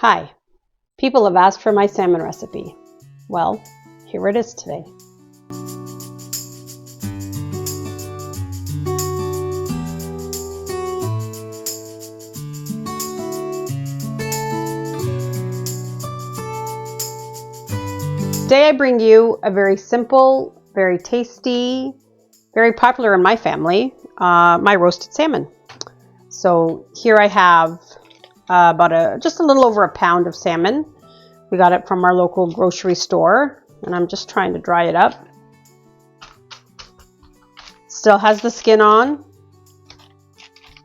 Hi, people have asked for my salmon recipe. Well, here it is today. Today I bring you a very simple, very tasty, very popular in my family, my roasted salmon. So here I have just a little over a pound of salmon. We got it from our local grocery store, and I'm just trying to dry it up. Still has the skin on.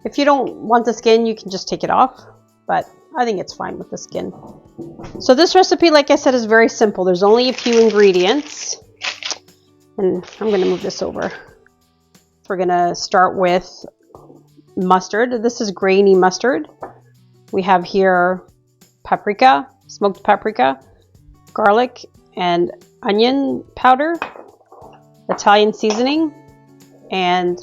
If you don't want the skin, you can just take it off, but I think it's fine with the skin. So this recipe, like I said, is very simple. There's only a few ingredients, and I'm going to move this over. We're going to start with mustard. This is grainy mustard. We have here paprika, smoked paprika, garlic and onion powder, Italian seasoning, and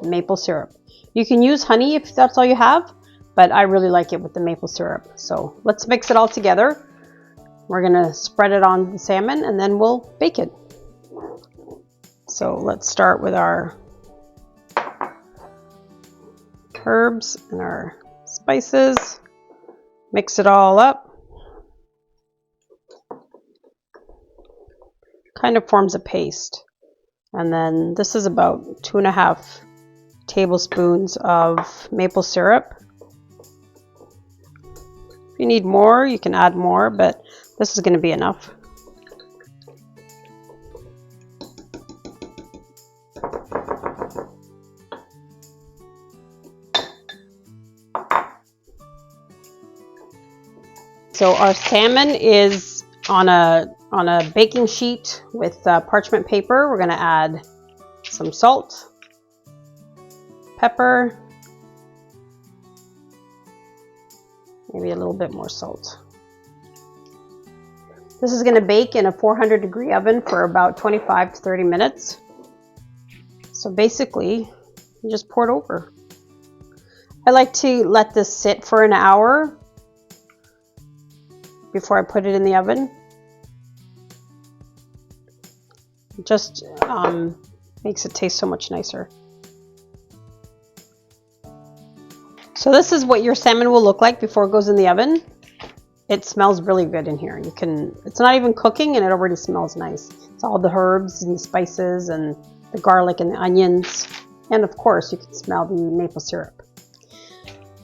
maple syrup. You can use honey if that's all you have, but I really like it with the maple syrup. So let's mix it all together. We're gonna spread it on the salmon and then we'll bake it. So let's start with our herbs and our spices. Mix it all up. Kind of forms a paste. And then this is about 2.5 tablespoons of maple syrup. If you need more, you can add more, but this is going to be enough. So our salmon is on a baking sheet with parchment paper. We're going to add some salt, pepper, maybe a little bit more salt. This is going to bake in a 400-degree oven for about 25 to 30 minutes. So basically, you just pour it over. I like to let this sit for an hour before I put it in the oven. It just makes it taste so much nicer. So this is what your salmon will look like before it goes in the oven. It smells really good in here. It's not even cooking and it already smells nice. It's all the herbs and the spices and the garlic and the onions. And of course you can smell the maple syrup.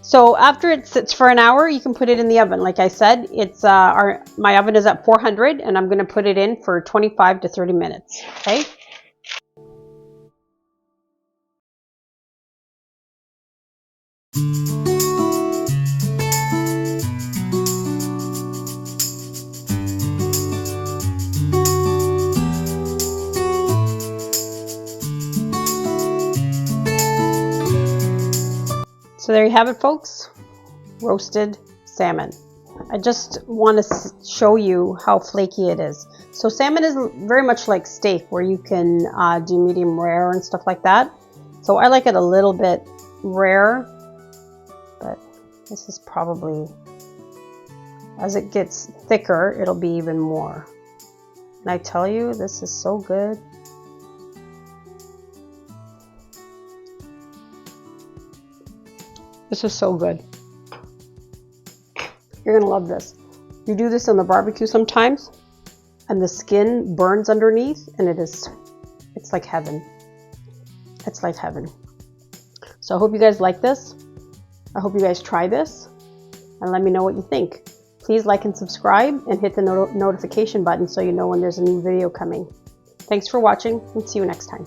So after it sits for an hour, you can put it in the oven. Like I said, my oven is at 400 and I'm going to put it in for 25 to 30 minutes. Okay. So there you have it, folks. Roasted salmon. I just want to show you how flaky it is. So salmon is very much like steak, where you can do medium rare and stuff like that. So I like it a little bit rare, but this is probably, as it gets thicker, it'll be even more. And I tell you, this is so good. This is so good. You're gonna love this. You do this on the barbecue sometimes, and the skin burns underneath, and it's like heaven. It's like heaven. So I hope you guys like this. I hope you guys try this, and let me know what you think. Please like and subscribe, and hit the notification button so you know when there's a new video coming. Thanks for watching, and see you next time.